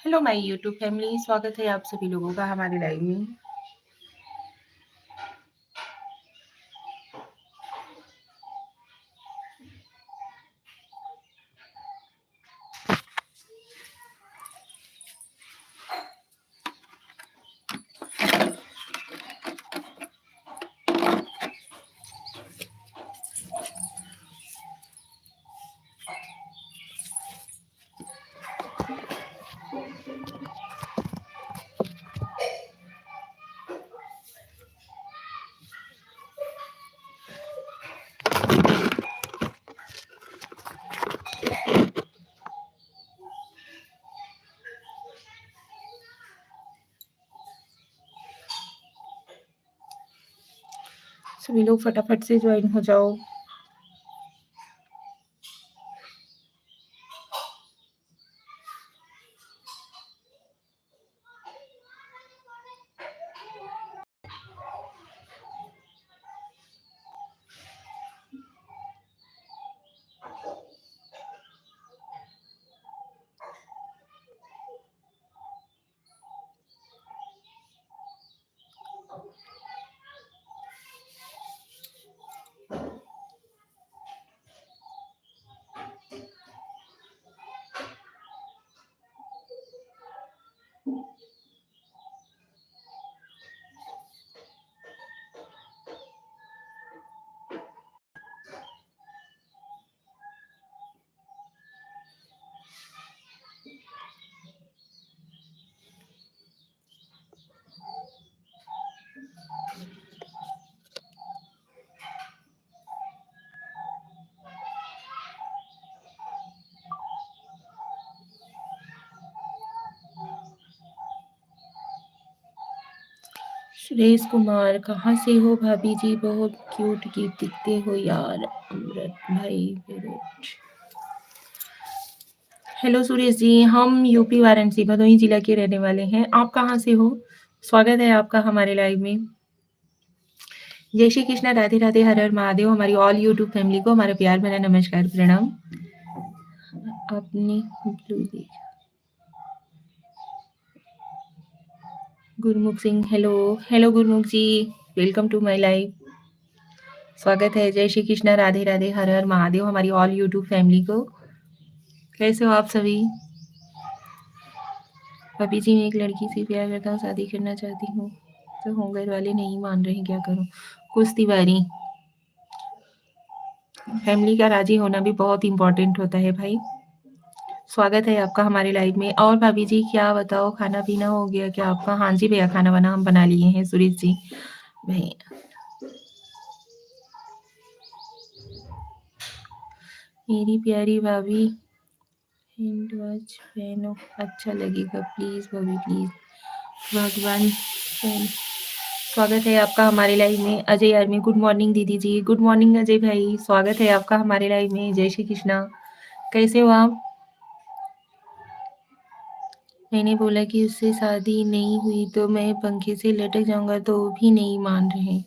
Hello my YouTube family, स्वागत है आप सभी लोगों का हमारे लाइव में। सभी लोग फटाफट से ज्वाइन हो जाओ। सुरेश कुमार, कहाँ से हो भाभी जी? बहुत क्यूट क्यूट दिखते हो यार। अमृत भाई विरोध। हेलो सुरेश जी, हम यूपी वाराणसी भदोही जिला के रहने वाले हैं। आप कहाँ से हो? स्वागत है आपका हमारे लाइव में। जय श्री कृष्णा, राधे राधे, हर हर महादेव। हमारी ऑल यूट्यूब फैमिली को हमारा प्यार भरा नमस्कार, प्रणाम। आपने ब्लू देखा? Gurmukh Singh, hello hello Gurmukh ji, welcome to my live. स्वागत है। जय श्री कृष्णा, राधे राधे, हर हर महादेव। हमारी ऑल यूट्यूब फैमिली को कैसे हो आप सभी? भाभी जी, मैं एक लड़की से प्यार करता हूँ, शादी करना चाहती हूँ, तो होम घर वाले नहीं मान रहे, क्या करूँ? कुछ तिवारी, फैमिली का राजी होना भी बहुत इम्पोर्टेंट होता है भाई। स्वागत है आपका हमारे लाइव में। और भाभी जी क्या बताओ, खाना पीना हो गया क्या आपका? हाँ जी भैया, खाना वाना हम बना लिए हैं सुरेश जी भैया। मेरी प्यारी भाभी, हैंड वॉच पहनो, अच्छा लगेगा प्लीज भाभी प्लीज। भगवान पहन। स्वागत है आपका हमारे लाइव में। अजय आर्मी, गुड मॉर्निंग दीदी जी। गुड मॉर्निंग अजय भाई, स्वागत है आपका हमारे लाइव में। जय श्री कृष्णा, कैसे हो आप? मैंने बोला कि उससे शादी नहीं हुई तो मैं पंखे से लटक जाऊंगा, तो भी नहीं मान रहे।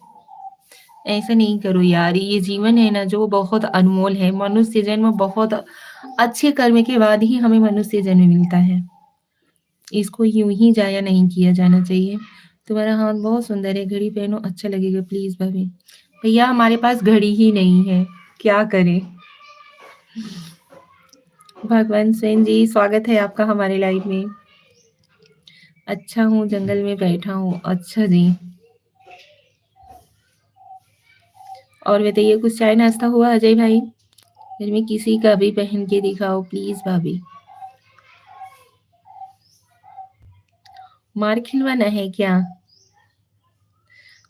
ऐसा नहीं करो यार, ये जीवन है ना जो बहुत अनमोल है। मनुष्य जन्म बहुत अच्छे कर्म के बाद ही हमें मनुष्य जन्म मिलता है। इसको यूं ही जाया नहीं किया जाना चाहिए। तुम्हारा हाथ बहुत सुंदर है, घड़ी पहनो, अच्छा लगेगा प्लीज भाभी। भैया हमारे पास घड़ी ही नहीं है, क्या करें? भगवान सेन जी, स्वागत है आपका हमारे लाइव में। अच्छा हूँ, जंगल में बैठा हूँ। अच्छा जी, और बताइए, कुछ चाय नाश्ता हुआ अजय भाई? घर में किसी का भी पहन के दिखाओ प्लीज भाभी। मार खिलवाना है क्या?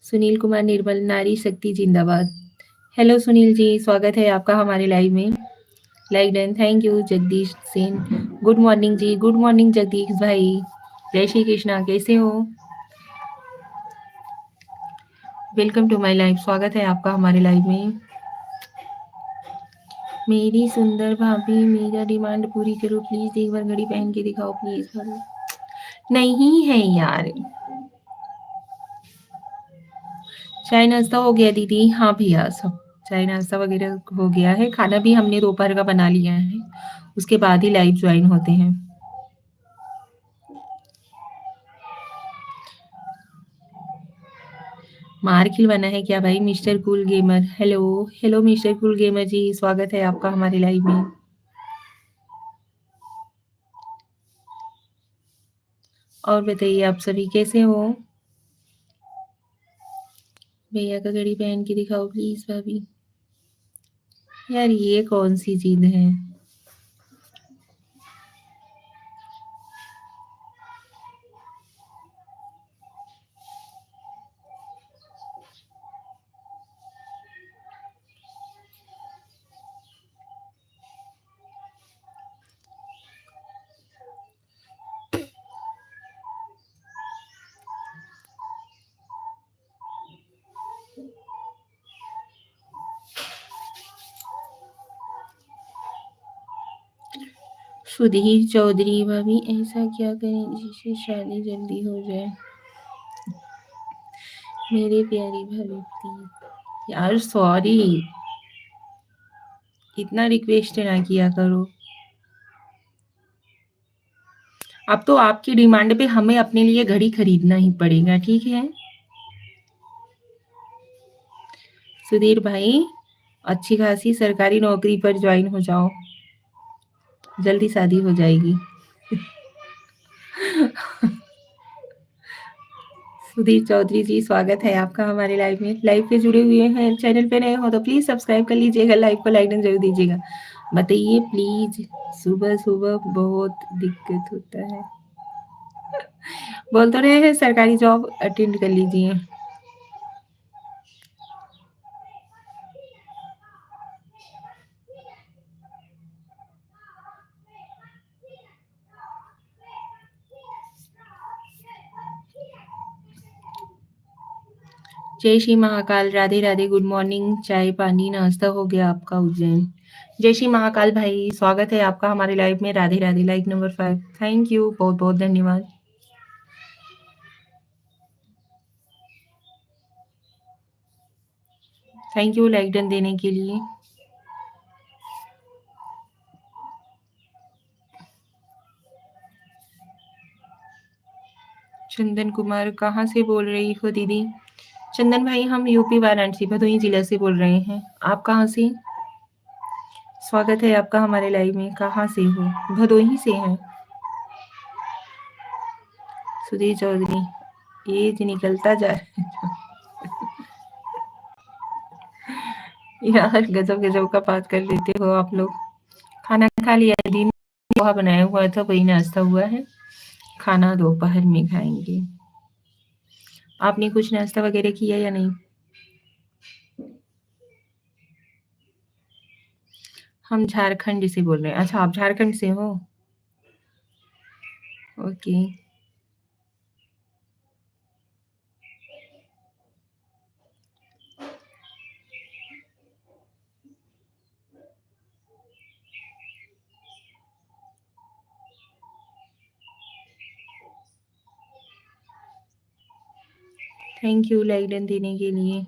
सुनील कुमार निर्मल, नारी शक्ति जिंदाबाद। हेलो सुनील जी, स्वागत है आपका हमारे लाइव में। Like done, thank you. Jagdish Sen, good morning ji. Good morning Jagdish भाई। जय श्री कृष्णा, कैसे हो? वेलकम टू माय लाइव, स्वागत है आपका हमारे लाइव में। मेरी सुंदर भाभी, मेरा डिमांड पूरी करो प्लीज, एक बार घड़ी पहन के दिखाओ प्लीज भाभी। नहीं है यार। चाय नाश्ता हो गया दीदी? हाँ भैया, सब चाय नाश्ता वगैरह हो गया है। खाना भी हमने दोपहर का बना लिया है, उसके बाद ही लाइव ज्वाइन होते हैं। मार खिलवाना है क्या भाई mister cool gamer? Hello, hello mister cool gamer ji, स्वागत है आपका हमारे लाइव में। और बताइए आप सभी कैसे हो? भैया का घड़ी पहन के दिखाओ प्लीज भाभी। यार ये कौन सी चीज है? सुधीर चौधरी भाभी ऐसा क्या करें जिससे शादी जल्दी हो जाए? मेरे प्यारी भाभी प्लीज। यार सॉरी, इतना रिक्वेस्ट ना किया करो। अब तो आपकी डिमांड पे हमें अपने लिए घड़ी खरीदना ही पड़ेगा, ठीक है? सुधीर भाई अच्छी खासी सरकारी नौकरी पर ज्वाइन हो जाओ, जल्दी शादी हो जाएगी। सुधीर चौधरी जी स्वागत है आपका हमारे लाइव में। लाइव पे जुड़े हुए हैं, चैनल पे नए हो तो प्लीज सब्सक्राइब कर लीजिएगा, लाइव को लाइक जरूर दीजिएगा। बताइए प्लीज, सुबह सुबह बहुत दिक्कत होता है। बोल तो रहे हैं सरकारी जॉब अटेंड कर लीजिए। जय श्री महाकाल, राधे राधे, गुड मॉर्निंग, चाय पानी नाश्ता हो गया आपका उज्जैन? जय श्री महाकाल भाई, स्वागत है आपका हमारे लाइव में। Radhe Radhe, like number 5, thank you, बहुत बहुत धन्यवाद। थैंक यू लाइक डन देने के लिए। चंदन कुमार कहाँ से बोल रही हो दीदी? चंदन भाई हम यूपी वाराणसी भदोही जिला से बोल रहे हैं। आप कहाँ से? स्वागत है आपका हमारे लाइव में। कहाँ से हो? भदोही से हैं। सुधीर चौधरी एज निकलता जा रहा है। यार गजब गजब का बात कर लेते हो आप लोग। खाना खा लिया? दिन पोहा बनाया हुआ था, वही नाश्ता हुआ है। खाना दोपहर में खाएंगे। आपने कुछ नाश्ता वगैरह किया या नहीं? हम झारखंड से बोल रहे हैं। अच्छा आप झारखंड से हो? Okay. Thank you like done देने के लिए।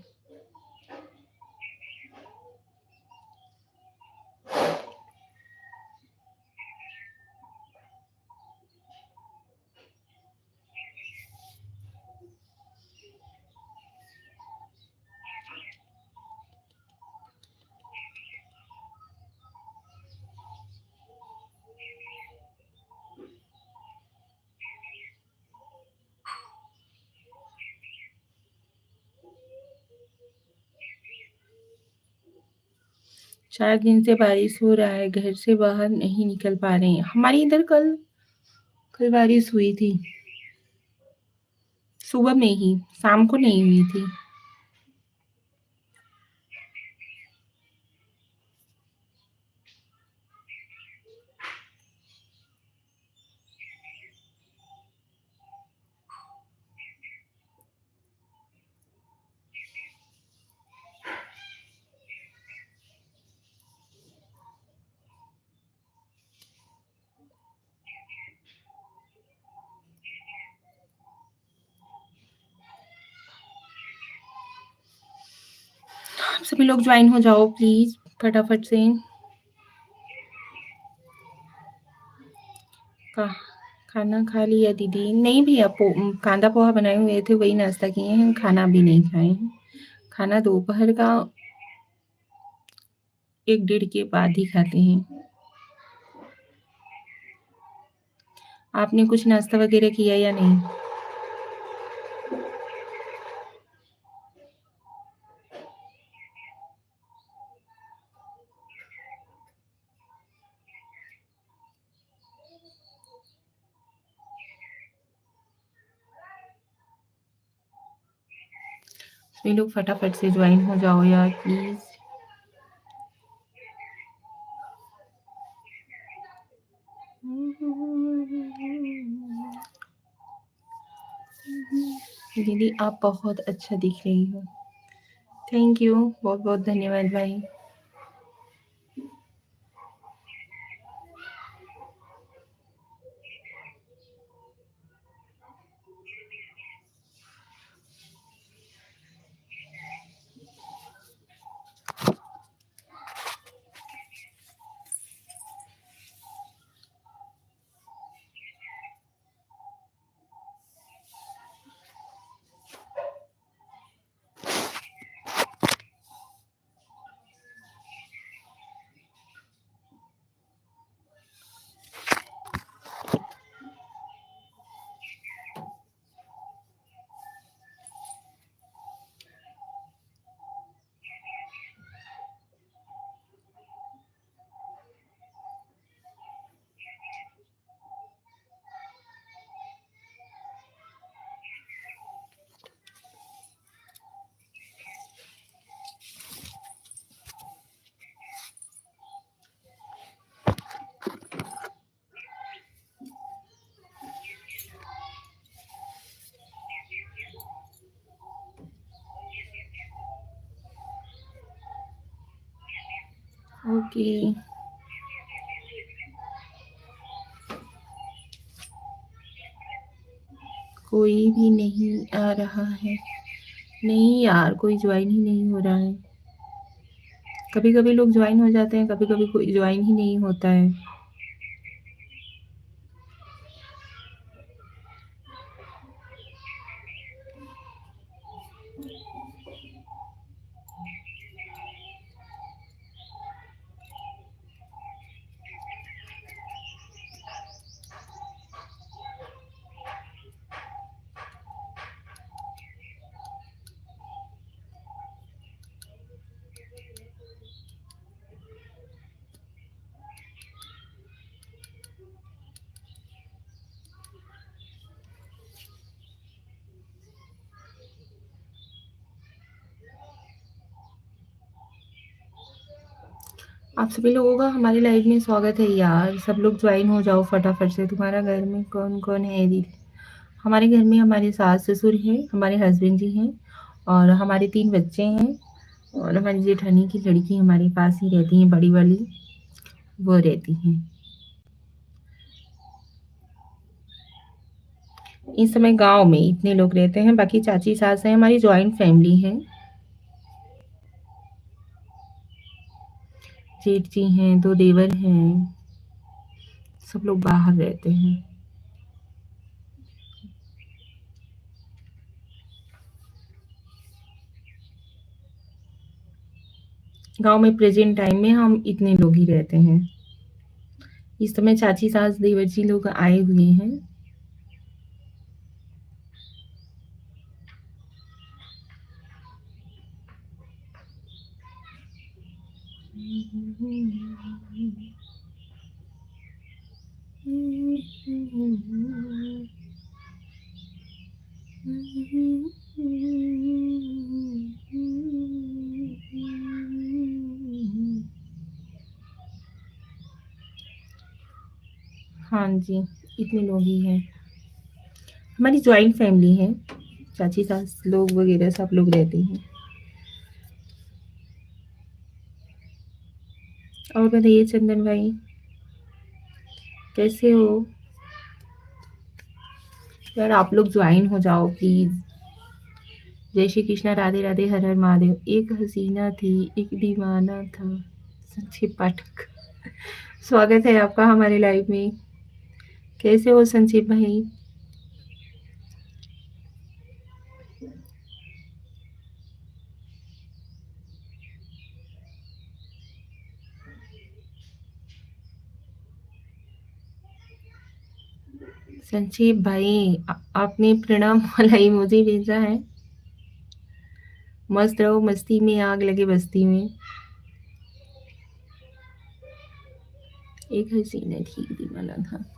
चार दिन से बारिश हो रहा है, घर से बाहर नहीं निकल पा रहे हैं। हमारे इधर कल कल बारिश हुई थी, सुबह में ही, शाम को नहीं हुई थी। आप सभी लोग ज्वाइन हो जाओ प्लीज फटाफट से। कहाँ खाना खा लिया दीदी। नहीं भैया कांदा पोहा बनाए हुए थे, वही नाश्ता किए हैं, खाना अभी नहीं खाए हैं। खाना दोपहर का 1 डेढ़ के बाद ही खाते हैं। आपने कुछ नाश्ता वगैरह किया या नहीं? सभी लोग फटाफट से ज्वाइन हो जाओ यार प्लीज़। दीदी आप बहुत अच्छा दिख रही हो। थैंक यू, बहुत-बहुत धन्यवाद भाई। ओके। कोई भी नहीं आ रहा है। नहीं यार, कोई ज्वाइन ही नहीं हो रहा है। कभी-कभी लोग ज्वाइन हो जाते हैं, कभी-कभी कोई ज्वाइन ही नहीं होता है। आप सभी लोगों का हमारी लाइव में स्वागत है यार। सब लोग ज्वाइन हो जाओ फटाफट से। तुम्हारा घर में कौन-कौन है दीदी? हमारे घर में हमारे सास-ससुर हैं, हमारे हस्बैंड जी हैं और हमारे 3 बच्चे हैं और हमारी जेठानी की लड़की हमारे पास ही रहती हैं, बड़ी वाली, वो रहती हैं। इस समय गाँव में इतने लोग रहते हैं, बाकी चाची सास हैं, हमारी जॉइंट फैमिली है। जेठ जी हैं, 2 देवर हैं, सब लोग बाहर रहते हैं। गाँव में प्रेज़ेंट टाइम में हम इतने लोग ही रहते हैं। इस समय चाची सास, देवर जी लोग आए हुए हैं। हाँ जी, इतने लोग ही हैं। हमारी जॉइंट फैमिली है, चाची सास लोग वगैरह सब लोग रहते हैं। और बताइए चंदन भाई, कैसे हो? यार आप लोग ज्वाइन हो जाओ प्लीज़। जय श्री कृष्णा, राधे राधे, हर हर महादेव। एक हसीना थी, एक दीवाना था, संक्षिप्त पाठक। स्वागत है आपका हमारे लाइव में। कैसे हो संजीव भाई? संजीव भाई, आपने प्रणाम वाला इमोजी भेजा है। मस्त रहो मस्ती में, आग लगे बस्ती में। एक हसीना ठीक दीवाना था।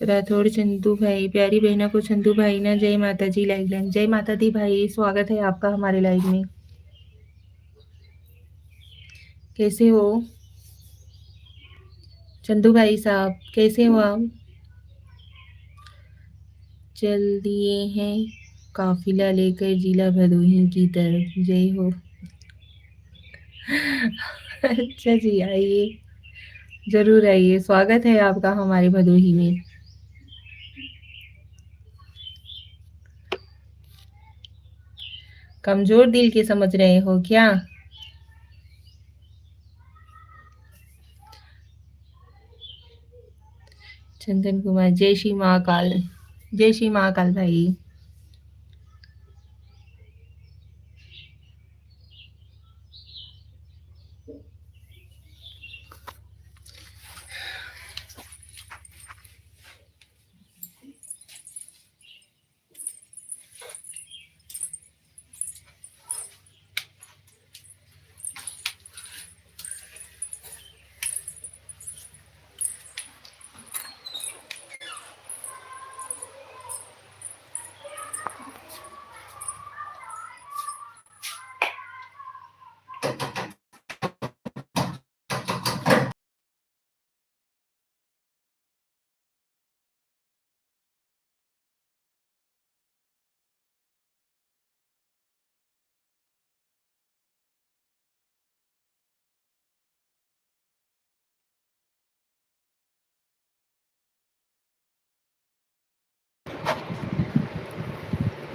राठौड़ चंदू भाई, प्यारी बहना को चंदू भाई ना, जय माता जी लाइव लाइन। जय माता दी भाई, स्वागत है आपका हमारे लाइव में। कैसे हो चंदू भाई साहब, कैसे हो आप? चल दिए हैं काफिला लेकर जिला भदोही की तरफ। जय हो। अच्छा जी, आइए, जरूर आइए, स्वागत है आपका हमारे भदोही में। कमजोर दिल के समझ रहे हो क्या? चंदन कुमार, जय श्री महाकाल। जय श्री महाकाल भाई।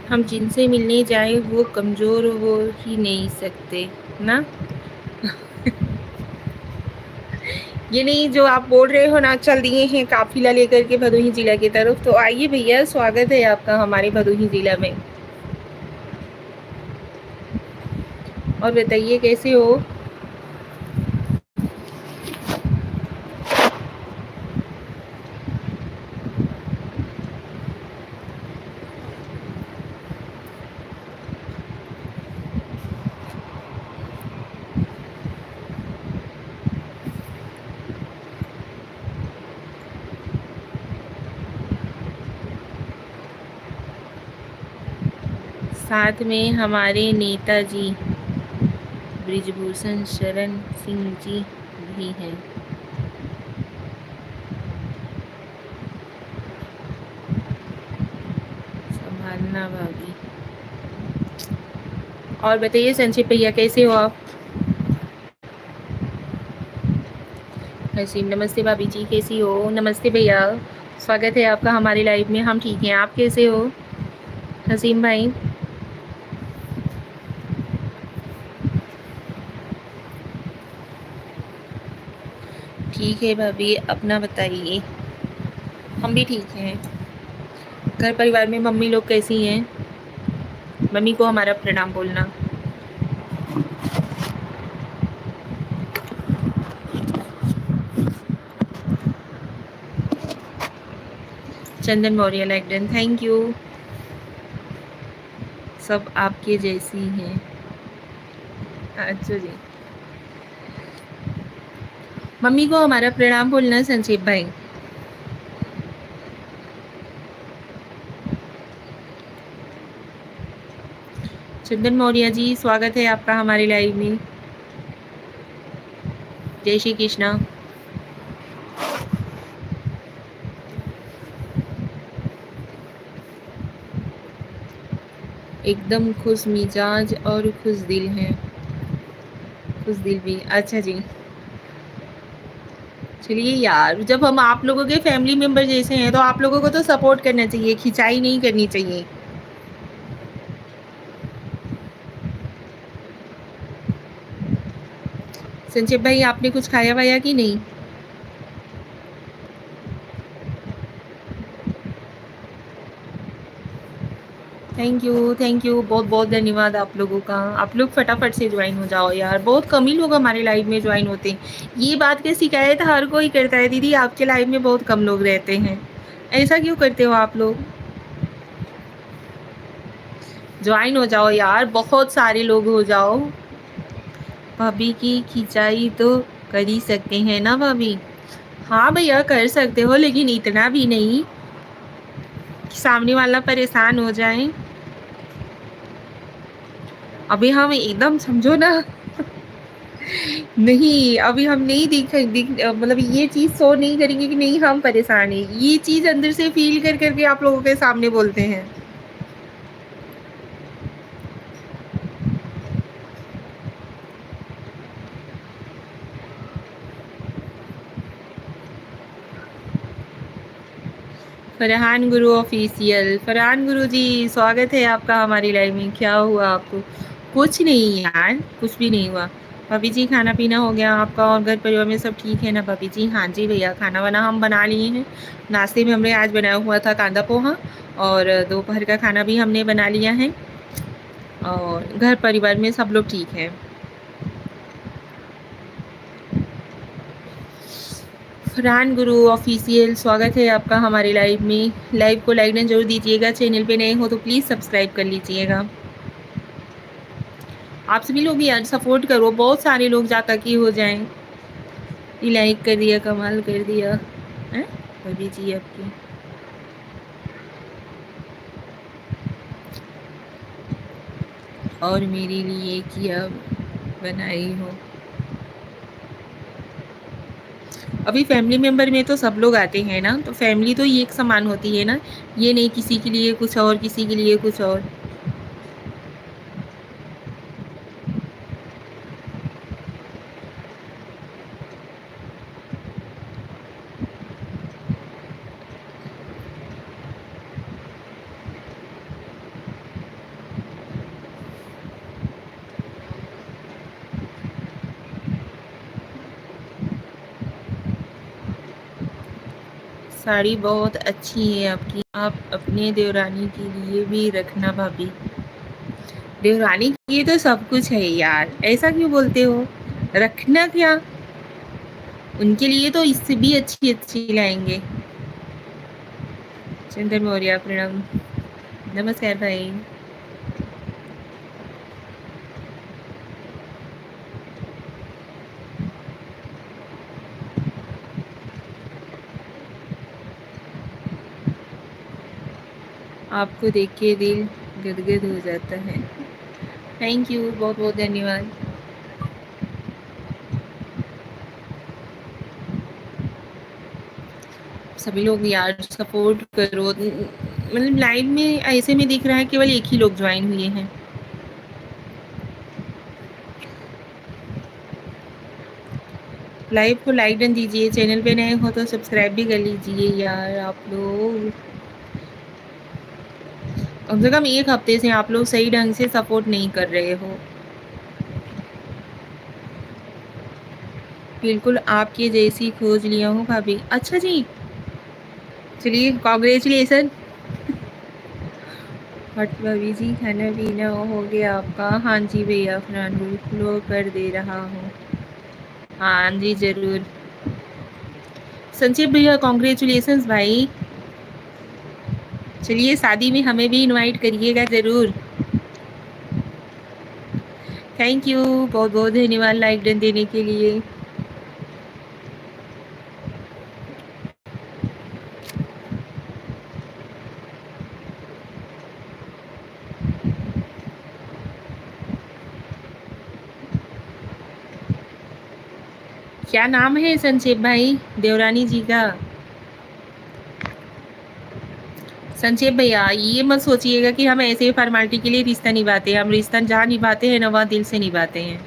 हम जिनसे मिलने जाए वो कमजोर हो ही नहीं सकते ना। ये नहीं जो आप बोल रहे हो ना, चल दिए हैं काफिला लेकर के भदोही जिला की तरफ। तो आइए भैया, स्वागत है आपका हमारे भदोही जिला में। और बताइए कैसे हो? साथ में हमारे नेताजी ब्रिजभूषण शरण सिंह जी भी हैं। संभालना भाभी। और बताइए संजीव भैया, कैसे हो आप? हसीम, नमस्ते भाभी जी, कैसी हो? नमस्ते भैया, स्वागत है आपका हमारे लाइव में। हम ठीक हैं, आप कैसे हो हसीम भाई? ठीक है भाभी, अपना बताइए। हम भी ठीक हैं। घर परिवार में मम्मी लोग कैसी हैं? मम्मी को हमारा प्रणाम बोलना। Chandan Maurya like done, thank you. सब आपके जैसी हैं। अच्छा जी, मम्मी को हमारा प्रणाम बोलना संजीव भाई। चंदन मौर्य जी, स्वागत है आपका हमारे लाइव में। जय श्री कृष्णा। एकदम खुश मिजाज और खुश दिल हैं। खुश दिल भी, अच्छा जी। चलिए यार, जब हम आप लोगों के फैमिली मेंबर जैसे हैं तो आप लोगों को तो सपोर्ट करना चाहिए, खिंचाई नहीं करनी चाहिए। संजय भाई, आपने कुछ खाया वाया कि नहीं? थैंक यू, बहुत बहुत धन्यवाद आप लोगों का। आप लोग फटाफट से ज्वाइन हो जाओ यार, बहुत कम ही लोग हमारे लाइव में ज्वाइन होते हैं। ये बात की शिकायत हर कोई करता है, दीदी आपके लाइव में बहुत कम लोग रहते हैं। ऐसा क्यों करते हो आप लोग? ज्वाइन हो जाओ यार, बहुत सारे लोग हो जाओ। भाभी की खिंचाई तो कर ही सकते हैं ना भाभी? हाँ भैया, कर सकते हो, लेकिन इतना भी नहीं कि सामने वाला परेशान हो जाए। अभी हम एकदम समझो ना। नहीं, अभी हम नहीं मतलब ये चीज़ शो नहीं करेंगे कि नहीं हम परेशान हैं। ये चीज़ अंदर से फ़ील कर कर के आप लोगों के सामने बोलते हैं। फरहान गुरु ऑफ़िशियल, फरहान गुरु जी, स्वागत है आपका हमारी लाइव में। क्या हुआ आपको? कुछ नहीं यार, कुछ भी नहीं हुआ। भाभी जी, खाना-पीना हो गया आपका और घर परिवार में सब ठीक है ना भाभी जी? हाँ जी भैया, खाना-वाना हम बना लिए हैं। नाश्ते में हमने आज बनाया हुआ था कांदा पोहा, और दोपहर का खाना भी हमने बना लिया है, और घर परिवार में सब लोग ठीक हैं। फरहान गुरु ऑफ़िशियल, स्वागत है आपका हमारे लाइव में। लाइव को लाइक एंड ज़रूर दीजिएगा, चैनल पे नए हो तो प्लीज़ सब्सक्राइब कर लीजिएगा। आप सभी लोग यार सपोर्ट करो, बहुत सारे लोग जाता कि हो जाएं। ये लाइक कर दिया, कमाल कर दिया हैं भाभी जी आपकी। और मेरे लिए किया बनाई हो। अभी फैमिली मेंबर में तो सब लोग आते हैं ना, तो फैमिली तो ये एक समान होती है ना। ये नहीं किसी के लिए कुछ और, किसी के लिए कुछ और। साड़ी बहुत अच्छी है आपकी, आप अपने देवरानी के लिए भी रखना भाभी। देवरानी के लिए तो सब कुछ है यार, ऐसा क्यों बोलते हो? रखना क्या, उनके लिए तो इससे भी अच्छी अच्छी लाएंगे। चंदन मौर्य, प्रणाम। नमस्कार भाई। आपको देख के दिल गदगद हो जाता है। थैंक यू, बहुत बहुत धन्यवाद। सभी लोग यार सपोर्ट करो। मतलब लाइव में ऐसे में दिख रहा है केवल एक ही लोग ज्वाइन हुए हैं। लाइव को लाइक डन दीजिए, चैनल पे नए हो तो सब्सक्राइब भी कर लीजिए यार आप लोग। कम से कम एक हफ्ते से आप लोग सही ढंग से सपोर्ट नहीं कर रहे हो। बिल्कुल आपके जैसी खोज लिया हूँ भाभी। अच्छा जी, चलिए कॉन्ग्रेचुलेसन। बट भाभी जी, खाना पीना हो गया आपका? हाँ जी भैया, फरहान फ्लो कर दे रहा हूँ। हाँ जी ज़रूर। संजीव भैया, कॉन्ग्रेचुलेसन्स भाई। चलिए शादी में हमें भी इनवाइट करिएगा ज़रूर। थैंक यू, बहुत बहुत धन्यवाद लाइक डन देने के लिए। क्या नाम है संक्षेप भाई देवरानी जी का? संक्षेप भैया, ये मत सोचिएगा कि हम ऐसे फॉर्मेलिटी के लिए रिश्ता निभाते हैं। हम रिश्ता जहाँ निभाते हैं ना, वहाँ दिल से निभाते हैं।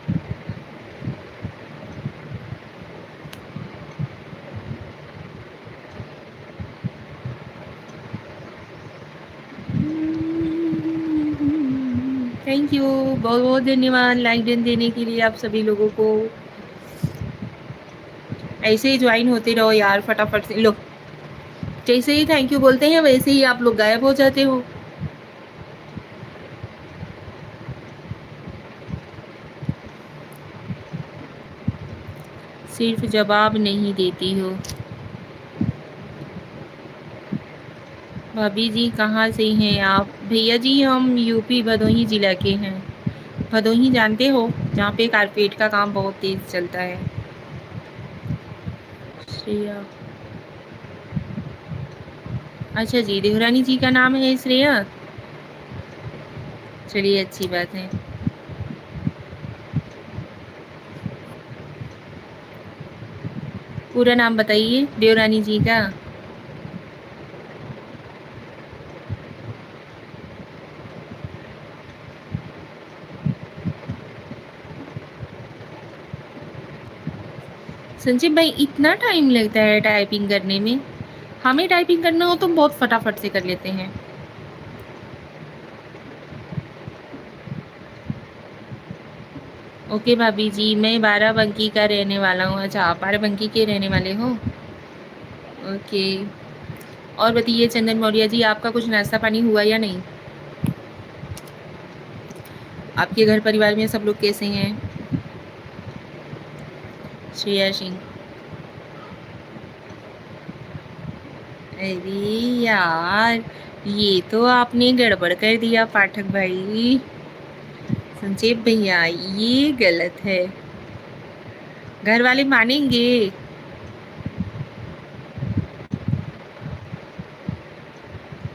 थैंक यू, बहुत-बहुत धन्यवाद लाइक डन देने के लिए आप सभी लोगों को। ऐसे ही जॉइन होते रहो यार फटाफट से। लो, जैसे ही थैंक यू बोलते हैं वैसे ही आप लोग गायब हो जाते हो। सिर्फ जवाब नहीं देती हो। भाभी जी कहाँ से हैं आप? भैया जी हम यूपी भदोही जिला के हैं। भदोही जानते हो? जहाँ पे कारपेट का काम बहुत तेज चलता है। श्रेया। अच्छा जी, देवरानी जी का नाम है श्रेया? चलिए अच्छी बात है। पूरा नाम बताइए देवरानी जी का। संजीव भाई इतना टाइम लगता है टाइपिंग करने में? हमें टाइपिंग करना हो तो बहुत फटाफट से कर लेते हैं। ओके भाभी जी, मैं बाराबंकी का रहने वाला हूँ। अच्छा, आप बाराबंकी के रहने वाले हो? ओके। और बताइए चंदन मौर्य जी, आपका कुछ नाश्ता पानी हुआ या नहीं? आपके घर परिवार में सब लोग कैसे हैं? श्रेया सिंह। अरे यार, ये तो आपने गड़बड़ कर दिया पाठक भाई। संजीव भैया ये गलत है। घर वाले मानेंगे?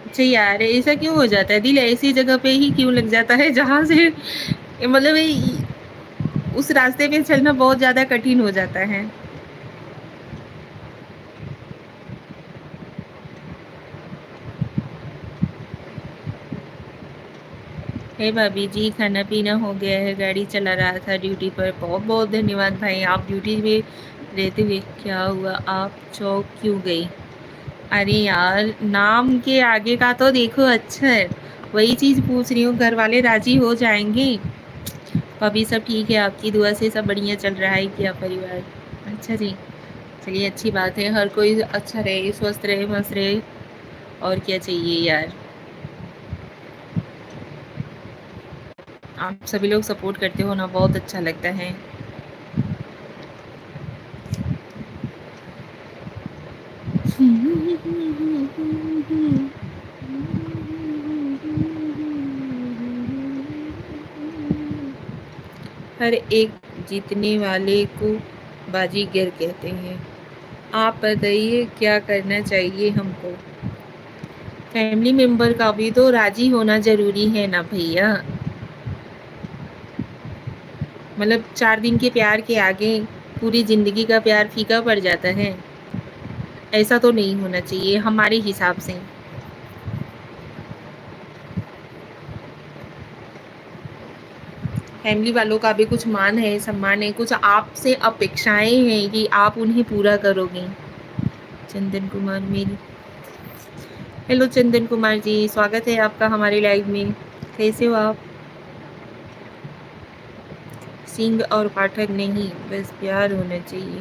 अच्छा यार, ऐसा क्यों हो जाता है? दिल ऐसी जगह पे ही क्यों लग जाता है जहाँ से मतलब उस रास्ते पे चलना बहुत ज़्यादा कठिन हो जाता है। हे भाभी जी, खाना पीना हो गया है, गाड़ी चला रहा था ड्यूटी पर। बहुत बहुत धन्यवाद भाई, आप ड्यूटी में रहते हुए। क्या हुआ, आप चौक क्यों गई? अरे यार, नाम के आगे का तो देखो अक्षर। वही चीज़ पूछ रही हूँ, घर वाले राजी हो जाएंगे? भाभी सब ठीक है, आपकी दुआ से सब बढ़िया चल रहा है क्या परिवार? अच्छा जी, चलिए अच्छी बात है। हर कोई अच्छा रहे, स्वस्थ रहे, मस्त रहे, और क्या चाहिए यार। आप सभी लोग सपोर्ट करते हो ना, बहुत अच्छा लगता है। हर एक जीतने वाले को बाजीगर कहते हैं। आप बताइए क्या करना चाहिए हमको? फैमिली मेंबर का भी तो राजी होना जरूरी है ना भैया। मतलब 4 दिन के प्यार के आगे पूरी जिंदगी का प्यार फीका पड़ जाता है। ऐसा तो नहीं होना चाहिए हमारे हिसाब से। फैमिली वालों का भी कुछ मान है, सम्मान है, कुछ आपसे अपेक्षाएं हैं कि आप उन्हें पूरा करोगे। चंदन कुमार मेरी। हेलो चंदन कुमार जी, स्वागत है आपका हमारे लाइव में। कैसे हो आप? सिंह और पाठक नहीं, बस प्यार होना चाहिए।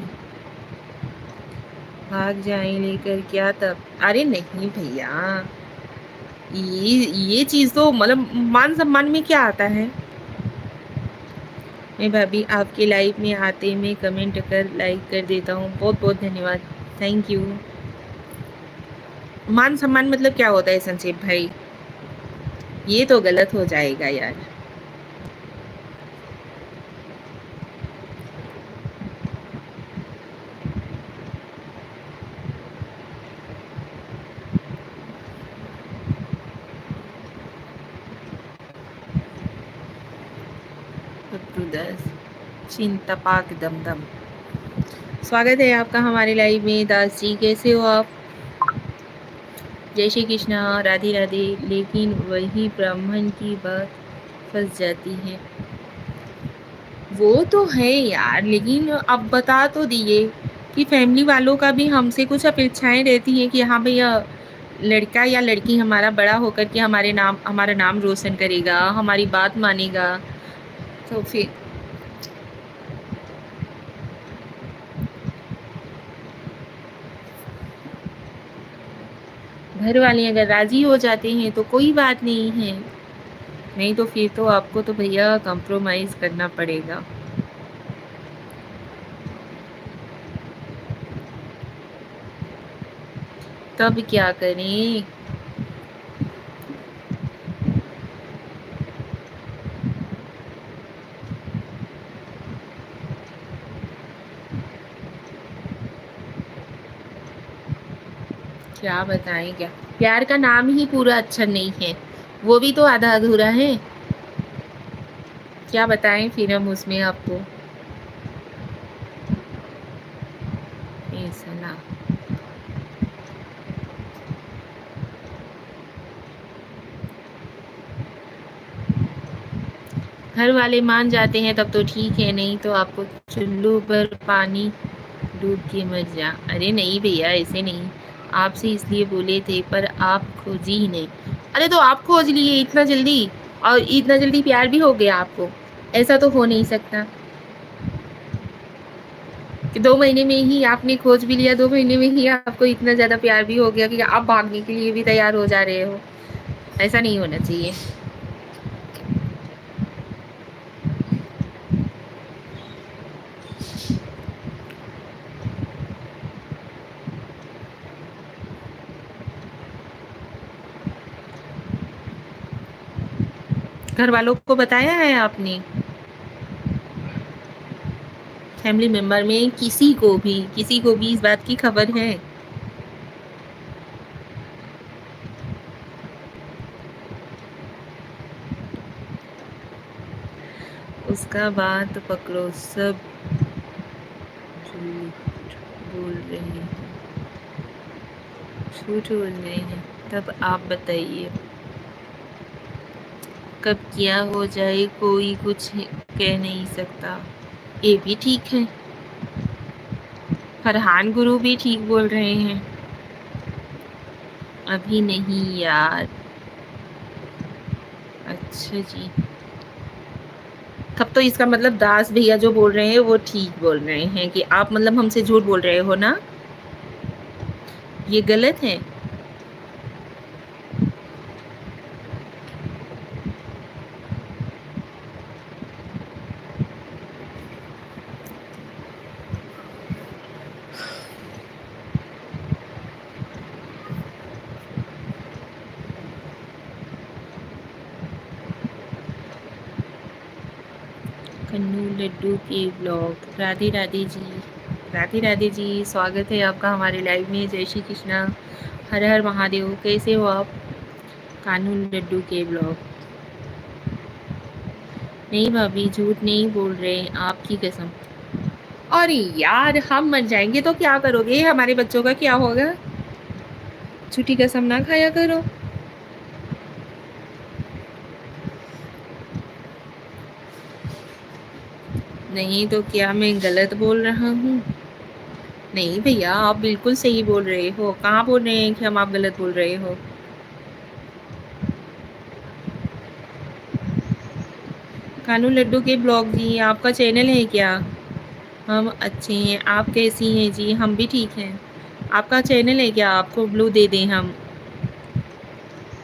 भाग जाए लेकर क्या तब? अरे नहीं भैया, ये चीज तो मतलब मान सम्मान में क्या आता है? मैं भाभी आपके लाइव में आते मैं कमेंट कर लाइक कर देता हूँ। बहुत बहुत धन्यवाद, थैंक यू। मान सम्मान मतलब क्या होता है संक्षेप भाई? ये तो गलत हो जाएगा यार। दास चिंतपाक दमदम। स्वागत है आपका हमारे लाइव में। दास जी कैसे हो आप? जय श्री कृष्णा, राधे राधे। लेकिन वही ब्राह्मण की बात फंस जाती है। वो तो है यार, लेकिन अब बता तो दिए कि फैमिली वालों का भी हमसे कुछ अपेक्षाएं रहती हैं कि हाँ भैया लड़का या लड़की हमारा बड़ा होकर के हमारा नाम रोशन करेगा, हमारी बात मानेगा, तो फिर घर वाले अगर राजी हो जाते हैं तो कोई बात नहीं है, नहीं तो फिर तो आपको तो भैया कॉम्प्रोमाइज करना पड़ेगा। तब क्या करें? क्या बताएं, क्या प्यार का नाम ही पूरा अच्छा नहीं है, वो भी तो आधा अधूरा है। क्या बताएं फिर हम उसमें आपको। ऐसा ना, घर वाले मान जाते हैं तब तो ठीक है, नहीं तो आपको चुल्लू पर पानी डूब के मर जा। अरे नहीं भैया, ऐसे नहीं, आपसे इसलिए बोले थे पर आप खोजी ही नहीं। अरे तो आप खोज लिए इतना जल्दी, और इतना जल्दी प्यार भी हो गया आपको? ऐसा तो हो नहीं सकता कि 2 महीने में ही आपने खोज भी लिया, 2 महीने में ही आपको इतना ज्यादा प्यार भी हो गया कि आप भागने के लिए भी तैयार हो जा रहे हो। ऐसा नहीं होना चाहिए। घर वालों को बताया है आपने? फैमिली मेंबर में किसी को भी इस बात की खबर है? उसका बात पकड़ो, सब झूठ बोल रहे हैं, झूठ बोल रहे हैं। तब आप बताइए, कब क्या हो जाए कोई कुछ कह नहीं सकता। ये भी ठीक है, फरहान गुरु भी ठीक बोल रहे हैं। अभी नहीं यार। अच्छा जी, तब तो इसका मतलब दास भैया जो बोल रहे हैं वो ठीक बोल रहे हैं कि आप मतलब हमसे झूठ बोल रहे हो ना? ये गलत है। कन्नू लड्डू के ब्लॉग। राधे राधे जी, राधे राधे जी, स्वागत है आपका हमारे लाइव में। जय श्री कृष्णा, हर हर महादेव। कैसे हो आप? कानू लड्डू के ब्लॉग। नहीं भाभी, झूठ नहीं बोल रहे, आपकी कसम। और यार, हम मर जाएंगे तो क्या करोगे? हमारे बच्चों का क्या होगा? झूठी कसम ना खाया करो। नहीं तो क्या मैं गलत बोल रहा हूँ? नहीं भैया, आप बिल्कुल सही बोल रहे हो। कहाँ बोल रहे हैं कि हम आप गलत बोल रहे हो? कानू लड्डू के ब्लॉग जी, आपका चैनल है क्या? हम अच्छे हैं, आप कैसी हैं जी? हम भी ठीक हैं। आपका चैनल है क्या? आपको ब्लू दे दें हम?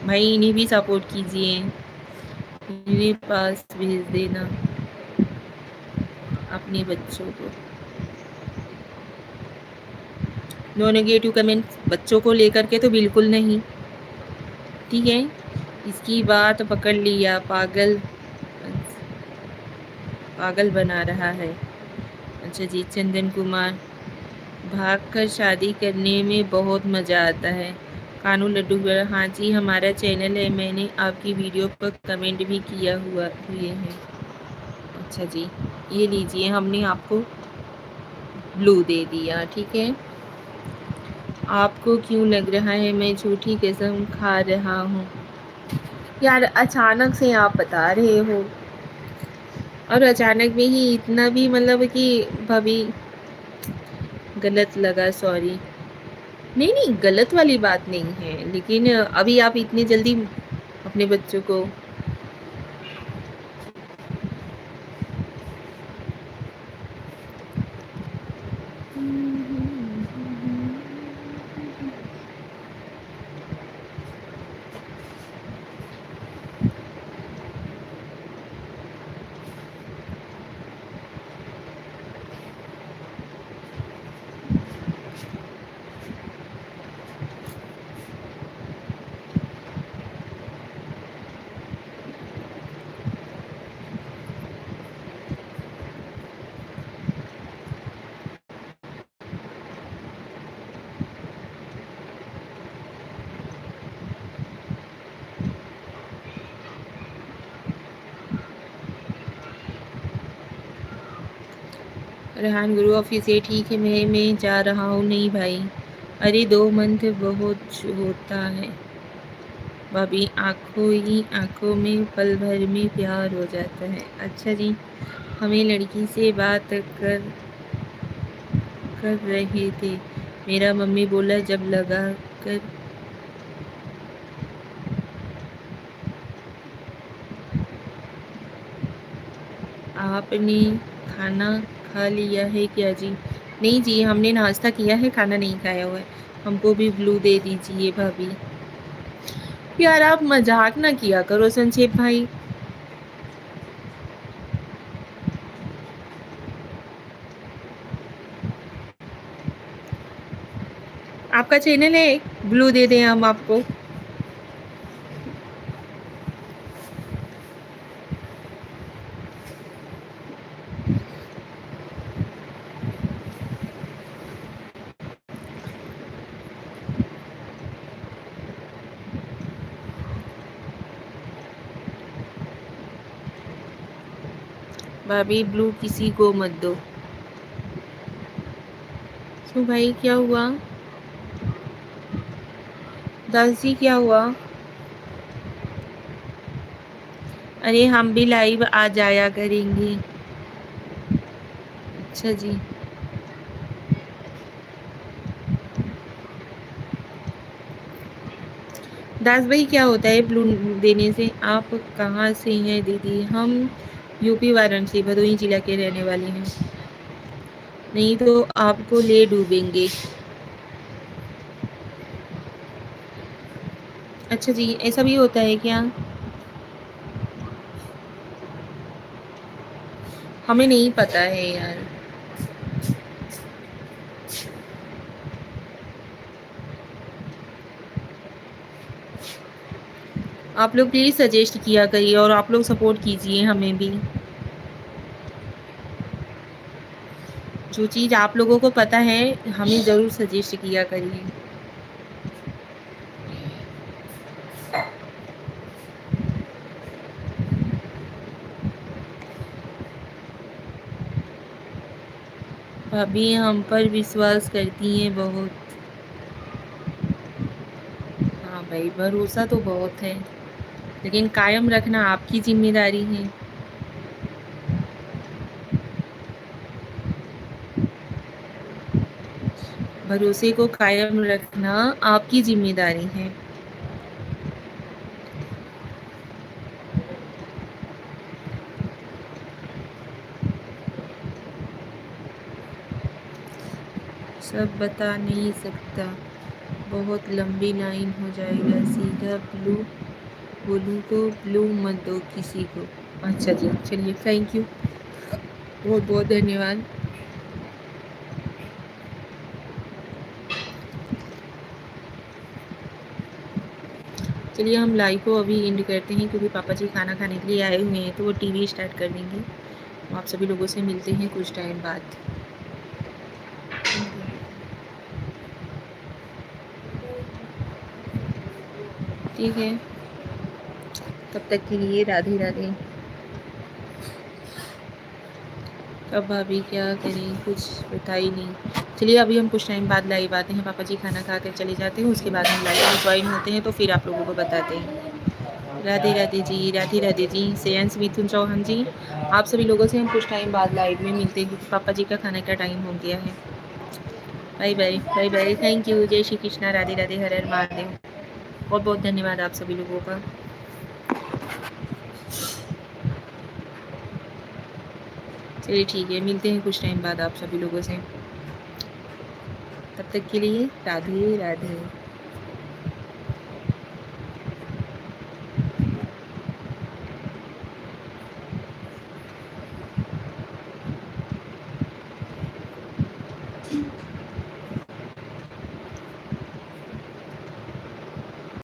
भाई इन्हें भी सपोर्ट कीजिए, मेरे पास भेज देना अपने बच्चों को। नो नेगेटिव कमेंट बच्चों को लेकर के तो बिल्कुल नहीं, ठीक है? इसकी बात पकड़ लिया, पागल पागल बना रहा है। अच्छा जी, चंदन कुमार, भागकर शादी करने में बहुत मज़ा आता है। कानू लड्डू, हाँ जी, हमारा चैनल है, मैंने आपकी वीडियो पर कमेंट भी किया हुए हैं। अच्छा जी, ये लीजिए, हमने आपको ब्लू दे दिया, ठीक है? आपको क्यों लग रहा है मैं झूठी कसम खा रहा हूँ? यार अचानक से आप बता रहे हो, और अचानक में ही इतना भी मतलब कि भाभी गलत लगा, सॉरी। नहीं, नहीं, गलत वाली बात नहीं है, लेकिन अभी आप इतनी जल्दी अपने बच्चों को रेहान गुरु ऑफिस से ठीक है मैं जा रहा हूँ नहीं भाई। अरे 2 मंथ बहुत होता है। भाभी आँखों ही आँखों में पल भर में प्यार हो जाता है। अच्छा जी, हमें लड़की से बात कर रहे थे। मेरा मम्मी बोला जब लगा कर आपने खाना खा लिया है क्या जी? नहीं जी, हमने नाश्ता किया है, खाना नहीं खाया हुआ है। हमको भी ब्लू दे दीजिए भाभी। यार आप मज़ाक ना किया करो संक्षेप भाई। आपका चैनल है, ब्लू दे दें हम आपको। भाभी ब्लू किसी को मत दो। क्यों भाई क्या हुआ? दास जी क्या हुआ? अरे हम भी लाइव आ जाया करेंगे। अच्छा जी। दास भाई क्या होता है ब्लू देने से? आप कहाँ से हैं दीदी? हम यूपी वाराणसी भदोही जिला के रहने वाले हैं। नहीं तो आपको ले डूबेंगे। अच्छा जी, ऐसा भी होता है क्या? हमें नहीं पता है यार। आप लोग प्लीज़ सजेस्ट किया करिए और आप लोग सपोर्ट कीजिए हमें भी। जो चीज़ आप लोगों को पता है, हमें ज़रूर सजेस्ट किया करिए। भाभी हम पर विश्वास करती हैं बहुत। हाँ भाई, भरोसा तो बहुत है, लेकिन कायम रखना आपकी ज़िम्मेदारी है। भरोसे को कायम रखना आपकी ज़िम्मेदारी है। सब बता नहीं सकता, बहुत लंबी लाइन हो जाएगा। सीधा ब्लू बोलूँ तो ब्लू मत दो किसी को। अच्छा जी, चलिए थैंक यू, बहुत बहुत धन्यवाद। चलिए हम लाइव को अभी एंड करते हैं, क्योंकि पापा जी खाना खाने के लिए आए हुए हैं, तो वो टीवी स्टार्ट कर देंगे। आप सभी लोगों से मिलते हैं कुछ टाइम बाद। ठीक है, तब तक के लिए राधे राधे। अब भाभी क्या करें, कुछ बता ही नहीं। चलिए अभी हम कुछ टाइम बाद लाइव आते हैं, पापा जी खाना खा कर चले जाते हैं, उसके बाद हम लाइव में ज्वाइन होते हैं, तो फिर आप लोगों को बताते हैं। राधे राधे जी, राधे राधे जी। सेयंस मिथुन चौहान जी, आप सभी लोगों से हम कुछ टाइम बाद लाइव में मिलते हैं, क्योंकि पापा जी का खाने का टाइम हो गया है। Bye bye, bye bye, thank you, जय श्री कृष्णा, राधे राधे, हर हर महादेव। बहुत बहुत धन्यवाद आप सभी लोगों का। चलिए ठीक है, मिलते हैं कुछ टाइम बाद आप सभी लोगों से। तब तक के लिए राधे राधे।